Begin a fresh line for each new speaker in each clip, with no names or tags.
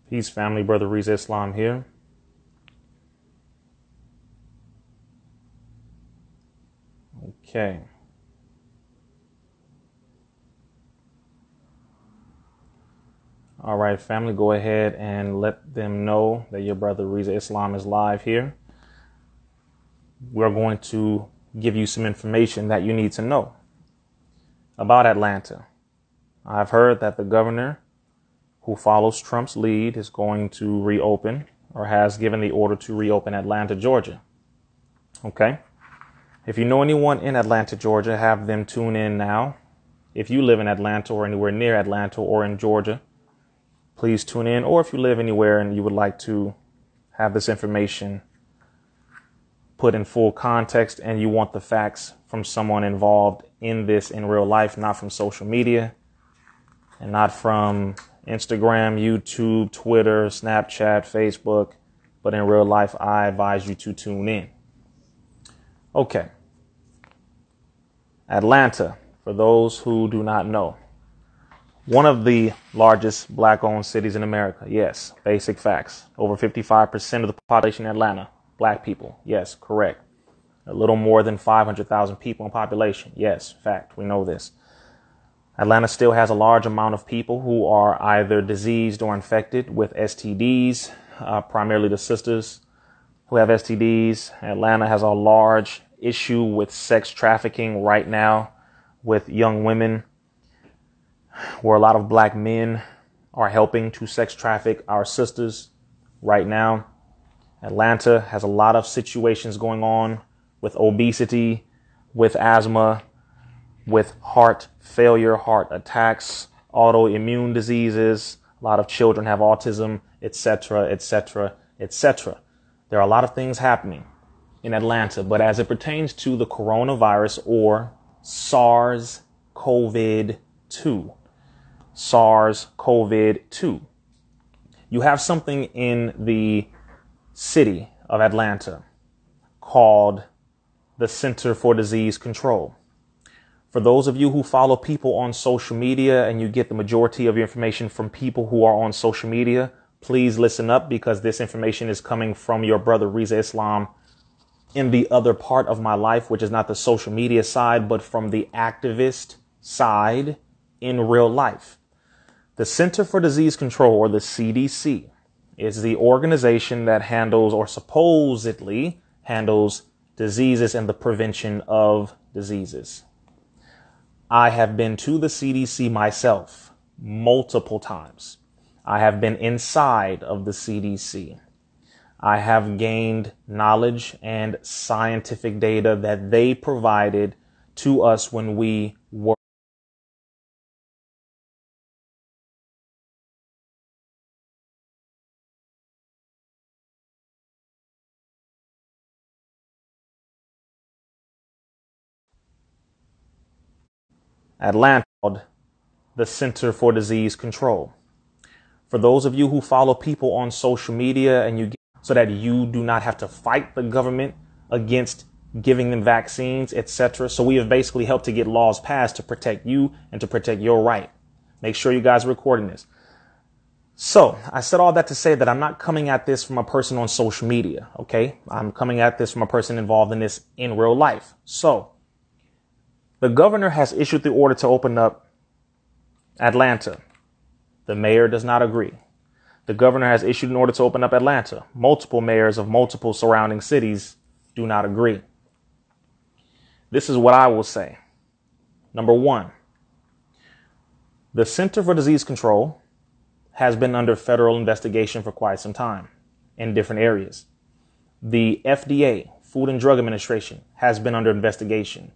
Peace, family. Brother RizzaIslam here. Okay. All right, family, go ahead and let them know that your brother RizzaIslam is live here. We're going to give you some information that you need to know about Atlanta. I've heard that the governor who follows Trump's lead is going to reopen or has given the order to reopen Atlanta, Georgia. Okay. If you know anyone in Atlanta, Georgia, have them tune in now. If you live in Atlanta or anywhere near Atlanta or in Georgia, please tune in. Or if you live anywhere and you would like to have this information put in full context and you want the facts from someone involved in this in real life, not from social media and not from Instagram, YouTube, Twitter, Snapchat, Facebook, but in real life, I advise you to tune in. Okay. Atlanta, for those who do not know, one of the largest black-owned cities in America. Yes, basic facts. Over 55% of the population in Atlanta, black people. Yes, correct. A little more than 500,000 people in population. Yes, fact. We know this. Atlanta still has a large amount of people who are either diseased or infected with STDs, primarily the sisters who have STDs. Atlanta has a large issue with sex trafficking right now with young women, where a lot of black men are helping to sex traffic our sisters right now. Atlanta has a lot of situations going on with obesity, with asthma, with heart failure, heart attacks, autoimmune diseases. A lot of children have autism, etc., etc., etc. There are a lot of things happening in Atlanta, but as it pertains to the coronavirus or SARS-CoV-2, you have something in the city of Atlanta called the Center for Disease Control. For those of you who follow people on social media and you get the majority of your information from people who are on social media, please listen up, because this information is coming from your brother RizzaIslam in the other part of my life, which is not the social media side, but from the activist side in real life. The Center for Disease Control, or the CDC, is the organization that handles, or supposedly handles, diseases and the prevention of diseases. I have been to the CDC myself multiple times. I have been inside of the CDC. I have gained knowledge and scientific data that they provided to us when we were Atlanta, the Center for Disease Control. For those of you who follow people on social media and so that you do not have to fight the government against giving them vaccines, etc. So we have basically helped to get laws passed to protect you and to protect your right. Make sure you guys are recording this. So I said all that to say that I'm not coming at this from a person on social media. OK, I'm coming at this from a person involved in this in real life. So the governor has issued the order to open up Atlanta. The mayor does not agree. The governor has issued an order to open up Atlanta. Multiple mayors of multiple surrounding cities do not agree. This is what I will say. Number one, the Center for Disease Control has been under federal investigation for quite some time in different areas. The FDA, Food and Drug Administration, has been under investigation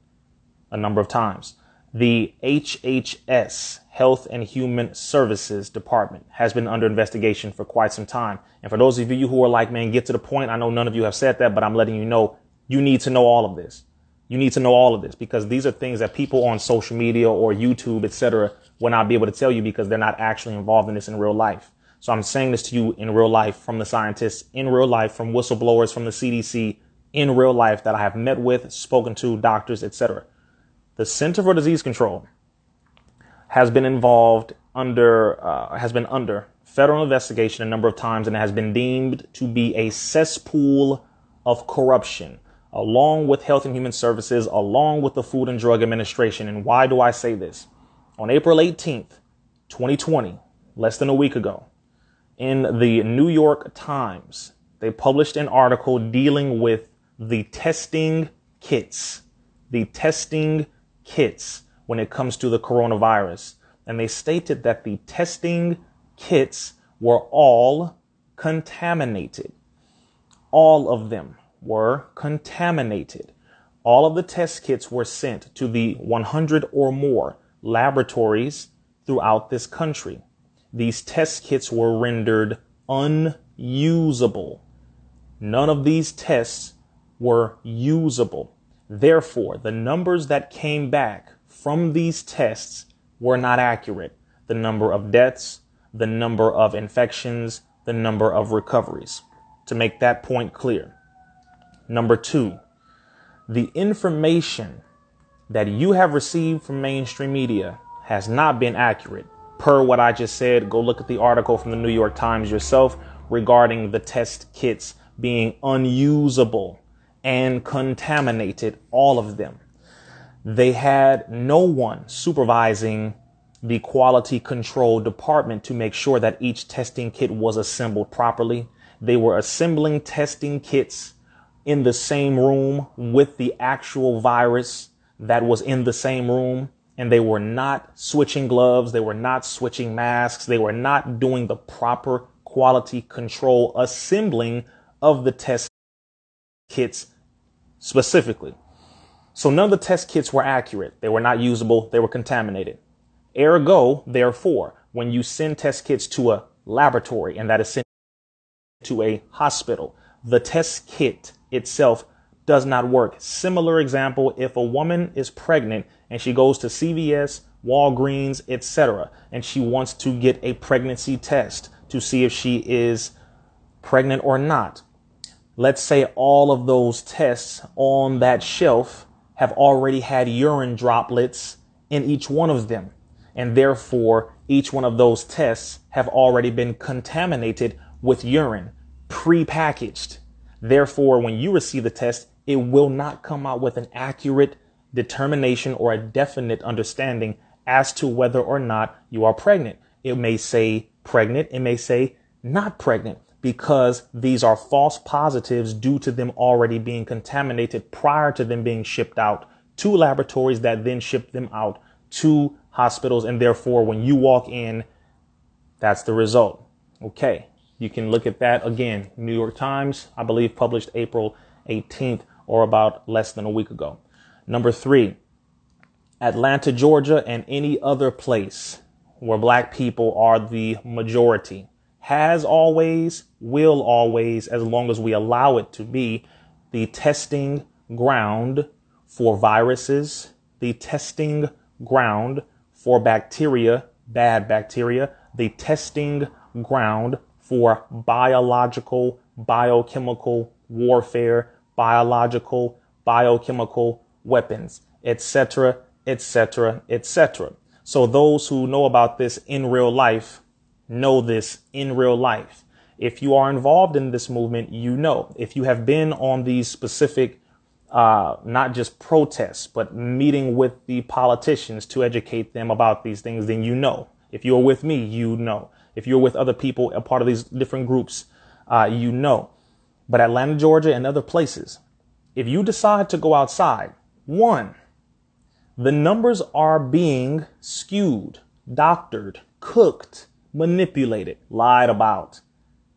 a number of times. The HHS, Health and Human Services Department, has been under investigation for quite some time. And for those of you who are like, man, get to the point. I know none of you have said that, but I'm letting you know, you need to know all of this. You need to know all of this, because these are things that people on social media or YouTube, etc., will not be able to tell you because they're not actually involved in this in real life. So I'm saying this to you in real life, from the scientists in real life, from whistleblowers, from the CDC in real life that I have met with, spoken to, doctors, etc. The Center for Disease Control has been involved under federal investigation a number of times and has been deemed to be a cesspool of corruption, along with Health and Human Services, along with the Food and Drug Administration. And why do I say this? On April 18th, 2020, less than a week ago, in the New York Times, they published an article dealing with the testing kits when it comes to the coronavirus. And they stated that the testing kits were all contaminated. All of them were contaminated. All of the test kits were sent to the 100 or more laboratories throughout this country. These test kits were rendered unusable. None of these tests were usable. Therefore, the numbers that came back from these tests were not accurate. The number of deaths, the number of infections, the number of recoveries. To make that point clear. Number two, the information that you have received from mainstream media has not been accurate. Per what I just said, go look at the article from the New York Times yourself regarding the test kits being unusable and contaminated, all of them. They had no one supervising the quality control department to make sure that each testing kit was assembled properly. They were assembling testing kits in the same room with the actual virus that was in the same room. And they were not switching gloves. They were not switching masks. They were not doing the proper quality control assembling of the test kits specifically. So none of the test kits were accurate. They were not usable. They were contaminated. Ergo, therefore, when you send test kits to a laboratory and that is sent to a hospital, the test kit itself does not work. Similar example, if a woman is pregnant and she goes to CVS, Walgreens, etc., and she wants to get a pregnancy test to see if she is pregnant or not. Let's say all of those tests on that shelf have already had urine droplets in each one of them. And therefore, each one of those tests have already been contaminated with urine, pre-packaged. Therefore, when you receive the test, it will not come out with an accurate determination or a definite understanding as to whether or not you are pregnant. It may say pregnant. It may say not pregnant, because these are false positives due to them already being contaminated prior to them being shipped out to laboratories that then ship them out to hospitals. And therefore, when you walk in, that's the result. Okay. You can look at that again. New York Times, I believe, published April 18th or about less than a week ago. Number three, Atlanta, Georgia, and any other place where black people are the majority has always, will always, as long as we allow it to be, the testing ground for viruses, the testing ground for bacteria, bad bacteria, the testing ground for biological, biochemical warfare, biological, biochemical weapons, etc., etc., etc. So those who know about this in real life know this in real life. If you are involved in this movement, you know. If you have been on these specific, not just protests, but meeting with the politicians to educate them about these things, then you know. If you're with me, you know. If you're with other people, a part of these different groups, you know. But Atlanta, Georgia, and other places, if you decide to go outside, one, the numbers are being skewed, doctored, cooked, manipulated, lied about.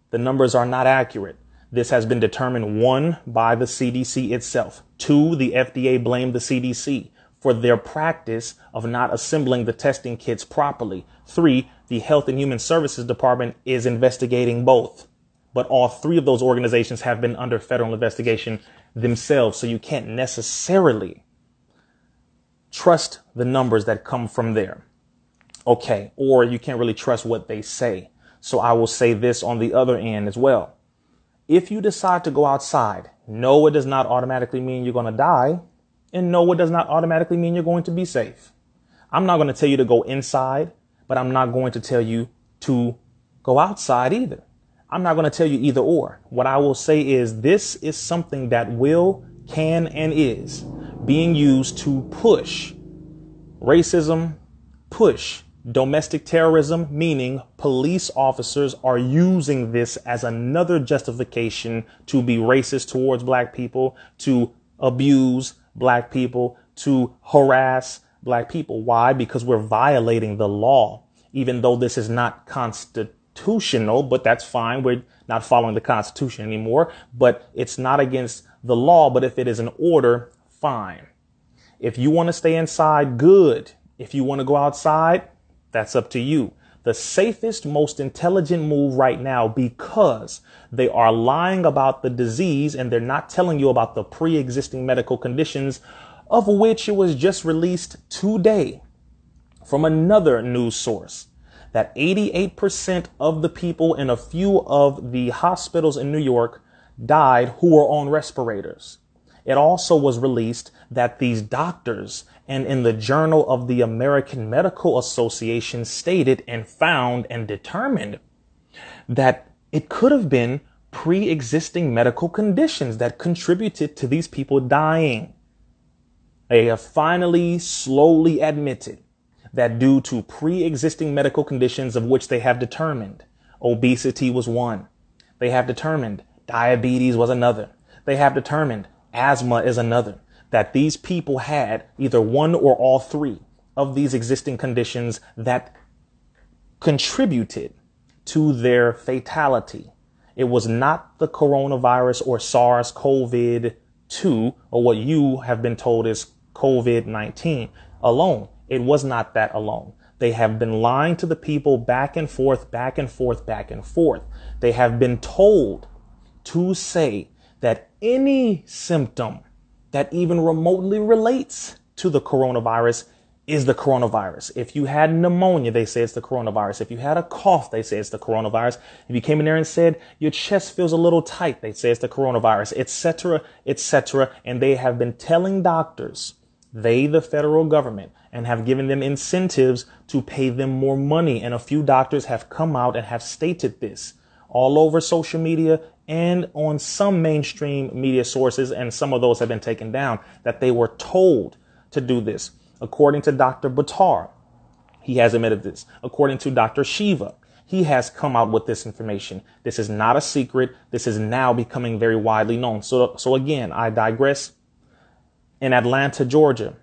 The numbers are not accurate. This has been determined, one, by the CDC itself. Two, the FDA blamed the CDC for their practice of not assembling the testing kits properly. Three, the Health and Human Services Department is investigating both. But all three of those organizations have been under federal investigation themselves. So you can't necessarily trust the numbers that come from there. Okay. Or you can't really trust what they say. So I will say this on the other end as well. If you decide to go outside, no, it does not automatically mean you're going to die. And no, it does not automatically mean you're going to be safe. I'm not going to tell you to go inside. but I'm not going to tell you to go outside either. I'm not going to tell you either or. What I will say is this is something that will, can, and is being used to push racism, push domestic terrorism, meaning police officers are using this as another justification to be racist towards black people, to abuse black people, to harass black people. Why? Because we're violating the law, even though this is not constitutional, but that's fine. We're not following the Constitution anymore, but it's not against the law. But if it is an order, fine. If you want to stay inside, good. If you want to go outside, that's up to you. The safest, most intelligent move right now, because they are lying about the disease and they're not telling you about the pre-existing medical conditions, of which it was just released today from another news source, that 88% of the people in a few of the hospitals in New York died who were on respirators. It also was released that these doctors and in the Journal of the American Medical Association stated and found and determined that it could have been pre-existing medical conditions that contributed to these people dying. They have finally slowly admitted that due to pre-existing medical conditions of which they have determined obesity was one. They have determined diabetes was another. They have determined asthma is another, that these people had either one or all three of these existing conditions that contributed to their fatality. It was not the coronavirus or SARS-CoV-2 or what you have been told is COVID-19 alone. It was not that alone. They have been lying to the people back and forth, back and forth, back and forth. They have been told to say that any symptom that even remotely relates to the coronavirus is the coronavirus. If you had pneumonia, they say it's the coronavirus. If you had a cough, they say it's the coronavirus. If you came in there and said your chest feels a little tight, they say it's the coronavirus, etc., etc. And they have been telling doctors, the federal government, and have given them incentives to pay them more money. And a few doctors have come out and have stated this all over social media and on some mainstream media sources, and some of those have been taken down, that they were told to do this. According to Dr. Buttar, he has admitted this. According to Dr. Shiva, he has come out with this information. This is not a secret. This is now becoming very widely known. So again, I digress. In Atlanta, Georgia,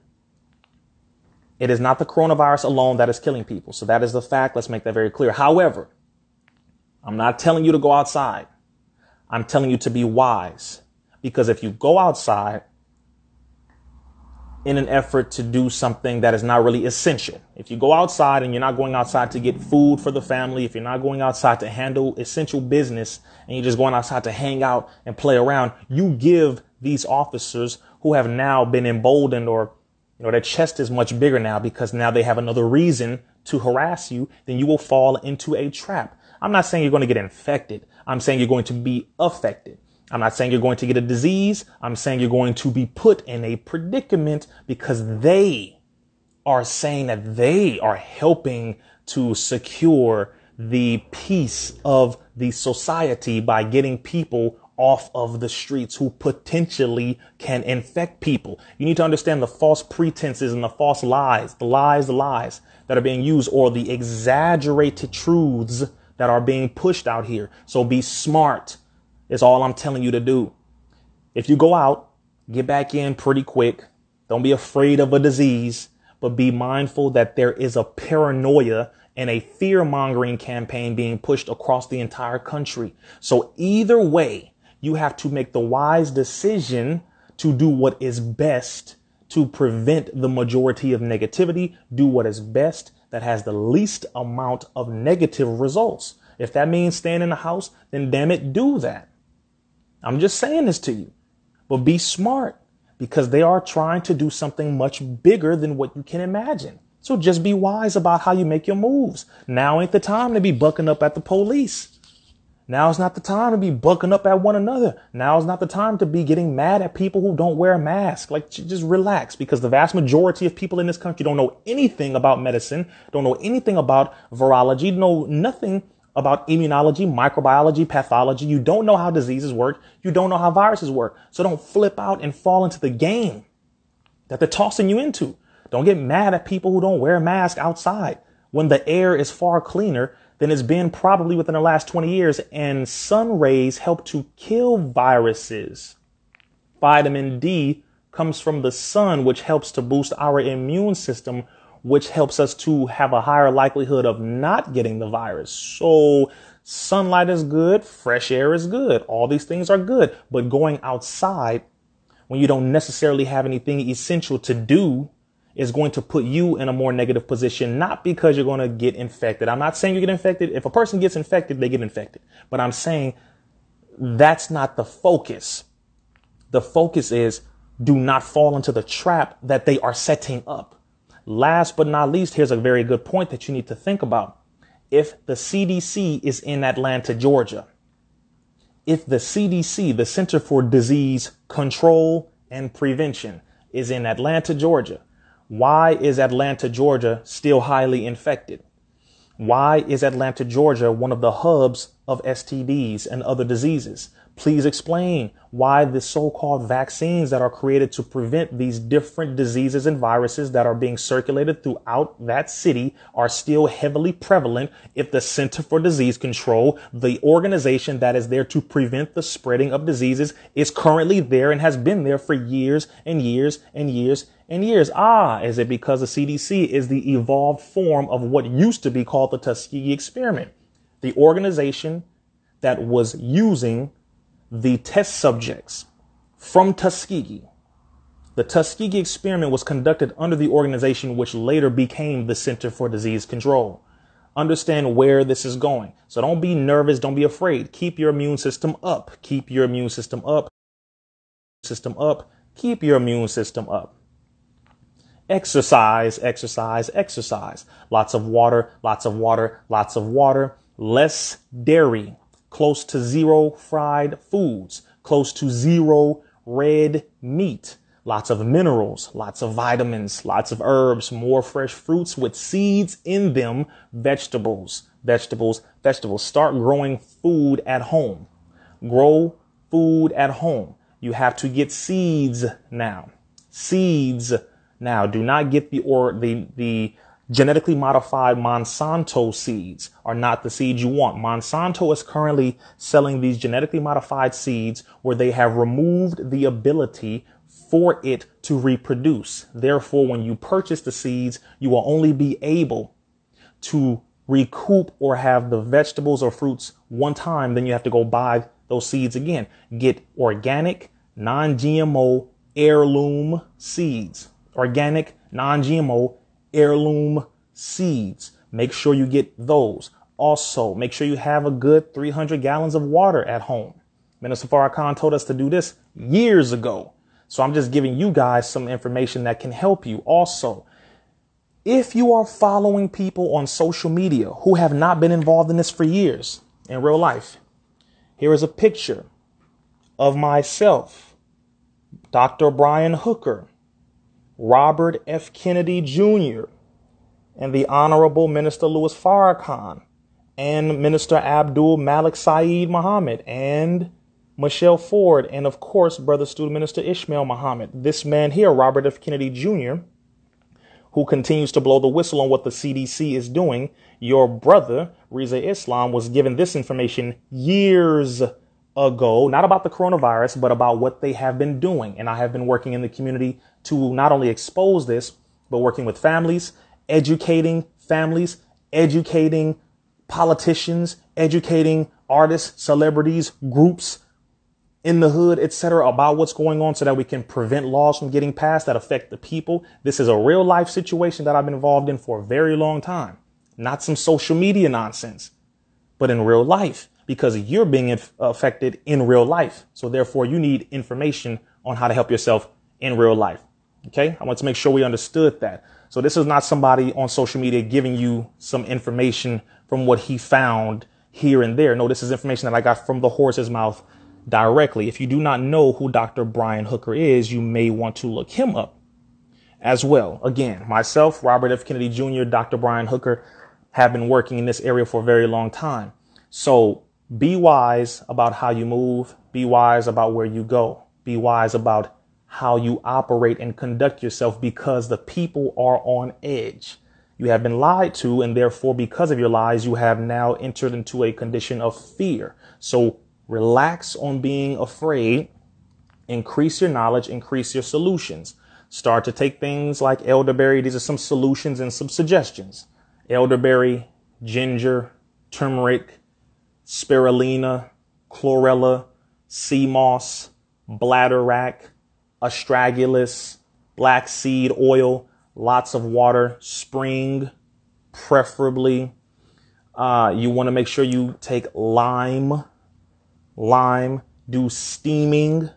it is not the coronavirus alone that is killing people. So that is the fact. Let's make that very clear. However, I'm not telling you to go outside. I'm telling you to be wise, because if you go outside in an effort to do something that is not really essential, if you go outside and you're not going outside to get food for the family, if you're not going outside to handle essential business and you're just going outside to hang out and play around, you give these officers who have now been emboldened, or their chest is much bigger now because now they have another reason to harass you, then you will fall into a trap. I'm not saying you're going to get infected. I'm saying you're going to be affected. I'm not saying you're going to get a disease. I'm saying you're going to be put in a predicament because they are saying that they are helping to secure the peace of the society by getting people off of the streets who potentially can infect people. You need to understand the false pretenses and the false lies, the lies that are being used, or the exaggerated truths that are being pushed out here. So be smart is all I'm telling you to do. If you go out, get back in pretty quick. Don't be afraid of a disease, but be mindful that there is a paranoia and a fear mongering campaign being pushed across the entire country. So either way, you have to make the wise decision to do what is best to prevent the majority of negativity, do what is best that has the least amount of negative results. If that means staying in the house, then damn it, do that. I'm just saying this to you, but be smart, because they are trying to do something much bigger than what you can imagine. So just be wise about how you make your moves. Now ain't the time to be bucking up at the police. Now's not the time to be bucking up at one another. Now's not the time to be getting mad at people who don't wear a mask. Like, just relax, because the vast majority of people in this country don't know anything about medicine, don't know anything about virology, know nothing about immunology, microbiology, pathology. You don't know how diseases work. You don't know how viruses work. So don't flip out and fall into the game that they're tossing you into. Don't get mad at people who don't wear a mask outside when the air is far cleaner than it's been probably within the last 20 years. And sun rays help to kill viruses. Vitamin D comes from the sun, which helps to boost our immune system, which helps us to have a higher likelihood of not getting the virus. So sunlight is good. Fresh air is good. All these things are good. But going outside when you don't necessarily have anything essential to do is going to put you in a more negative position, not because you're going to get infected. I'm not saying you get infected. If a person gets infected, they get infected. But I'm saying that's not the focus. The focus is do not fall into the trap that they are setting up. Last but not least, here's a very good point that you need to think about. If the CDC is in Atlanta, Georgia, if the CDC, the Center for Disease Control and Prevention, is in Atlanta, Georgia, why is Atlanta, Georgia still highly infected? Why is Atlanta, Georgia one of the hubs of STDs and other diseases? Please explain why the so-called vaccines that are created to prevent these different diseases and viruses that are being circulated throughout that city are still heavily prevalent if the Center for Disease Control, the organization that is there to prevent the spreading of diseases, is currently there and has been there for years and years and years and years. Is it because the CDC is the evolved form of what used to be called the Tuskegee experiment? The organization that was using the test subjects from Tuskegee. The Tuskegee experiment was conducted under the organization which later became the Center for Disease Control. Understand where this is going. So don't be nervous. Don't be afraid. Keep your immune system up. Keep your immune system up. Keep your immune system up. Exercise, exercise, exercise. Lots of water, lots of water, lots of water. Less dairy. Close to zero fried foods, close to zero red meat, lots of minerals, lots of vitamins, lots of herbs, more fresh fruits with seeds in them, vegetables. Start growing food at home. Grow food at home. You have to get seeds now. Do not get the genetically modified Monsanto seeds are not the seeds you want. Monsanto is currently selling these genetically modified seeds where they have removed the ability for it to reproduce. Therefore, when you purchase the seeds, you will only be able to recoup or have the vegetables or fruits one time. Then you have to go buy those seeds again. Get organic, non-GMO, heirloom seeds. Organic, non-GMO, heirloom seeds. Make sure you get those. Also, make sure you have a good 300 gallons of water at home. Minister Farrakhan told us to do this years ago. So I'm just giving you guys some information that can help you. Also, if you are following people on social media who have not been involved in this for years in real life, here is a picture of myself, Dr. Brian Hooker, Robert F. Kennedy Jr., and the Honorable Minister Louis Farrakhan, and Minister Abdul Malik Saeed Muhammad, and Michelle Ford, and of course, Brother Student Minister Ishmael Muhammad. This man here, Robert F. Kennedy Jr., who continues to blow the whistle on what the CDC is doing. Your brother, RizzaIslam, was given this information years ago, not about the coronavirus, but about what they have been doing. And I have been working in the community to not only expose this, but working with families, educating politicians, educating artists, celebrities, groups in the hood, etc., about what's going on so that we can prevent laws from getting passed that affect the people. This is a real life situation that I've been involved in for a very long time. Not some social media nonsense, but in real life, because you're being affected in real life. So therefore, you need information on how to help yourself in real life. OK, I want to make sure we understood that. So this is not somebody on social media giving you some information from what he found here and there. No, this is information that I got from the horse's mouth directly. If you do not know who Dr. Brian Hooker is, you may want to look him up as well. Again, myself, Robert F. Kennedy Jr., Dr. Brian Hooker, have been working in this area for a very long time. So be wise about how you move. Be wise about where you go. Be wise about how you operate and conduct yourself, because the people are on edge. You have been lied to, and therefore, because of your lies, you have now entered into a condition of fear. So relax on being afraid. Increase your knowledge, increase your solutions. Start to take things like elderberry. These are some solutions and some suggestions. Elderberry, ginger, turmeric, spirulina, chlorella, sea moss, bladderwrack, astragalus, black seed oil, lots of water, spring, preferably. You want to make sure you take lime, do steaming,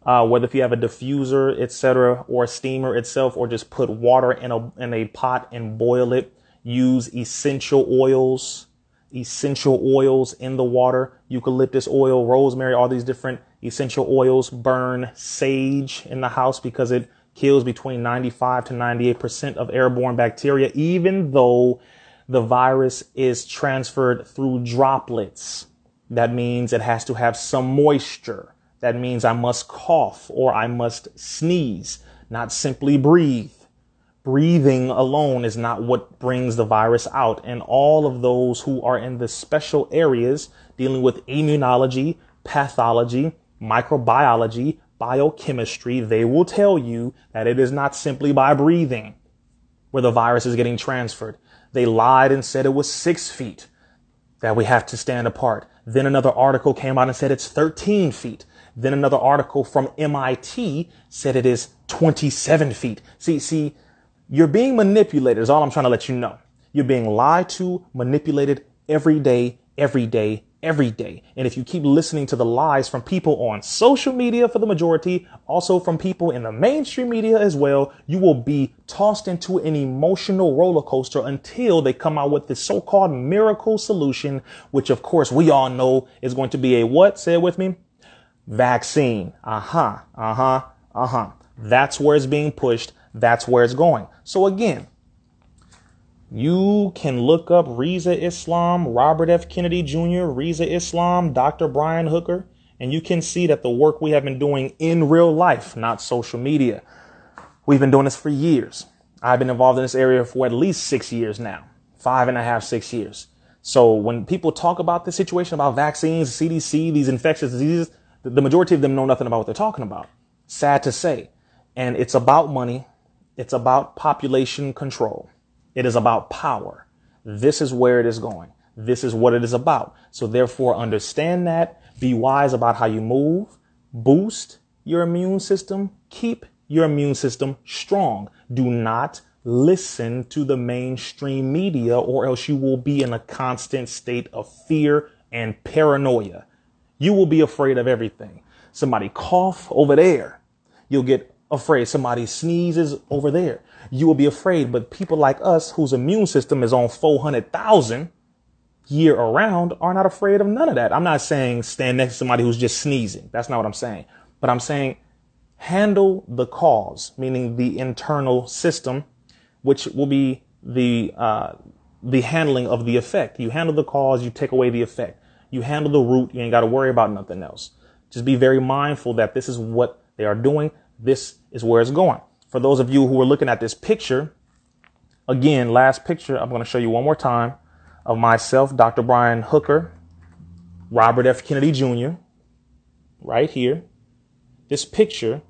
whether if you have a diffuser, etc., or a steamer itself, or just put water in a pot and boil it. Use essential oils in the water, eucalyptus oil, rosemary, all these different essential oils. Burn sage in the house because it kills between 95 to 98% of airborne bacteria, even though the virus is transferred through droplets. That means it has to have some moisture. That means I must cough or I must sneeze, not simply breathe. Breathing alone is not what brings the virus out. And all of those who are in the special areas dealing with immunology, pathology, microbiology, biochemistry, they will tell you that it is not simply by breathing where the virus is getting transferred. They lied and said it was 6 feet that we have to stand apart. Then another article came out and said it's 13 feet. Then another article from MIT said it is 27 feet. See, you're being manipulated is all I'm trying to let you know. You're being lied to, manipulated every day. And if you keep listening to the lies from people on social media for the majority, also from people in the mainstream media as well, you will be tossed into an emotional roller coaster until they come out with this so-called miracle solution, which of course we all know is going to be a what? Say it with me. Vaccine. That's where it's being pushed. That's where it's going. So again, you can look up RizzaIslam, Robert F. Kennedy Jr., RizzaIslam, Dr. Brian Hooker, and you can see that the work we have been doing in real life, not social media. We've been doing this for years. I've been involved in this area for at least 6 years now, 5.5, 6 years. So when people talk about the situation about vaccines, CDC, these infectious diseases, the majority of them know nothing about what they're talking about. Sad to say. And it's about money. It's about population control. It is about power. This is where it is going. This is what it is about. So therefore, understand that. Be wise about how you move. Boost your immune system. Keep your immune system strong. Do not listen to the mainstream media, or else you will be in a constant state of fear and paranoia. You will be afraid of everything. Somebody cough over there, you'll get afraid. Somebody sneezes over there, you will be afraid. But people like us, whose immune system is on 400,000 year around, are not afraid of none of that. I'm not saying stand next to somebody who's just sneezing. That's not what I'm saying. But I'm saying handle the cause, meaning the internal system, which will be the handling of the effect. You handle the cause, you take away the effect. You handle the root, you ain't got to worry about nothing else. Just be very mindful that this is what they are doing. This is where it's going. For those of you who are looking at this picture, again, last picture, I'm going to show you one more time of myself, Dr. Brian Hooker, Robert F. Kennedy Jr., right here. This picture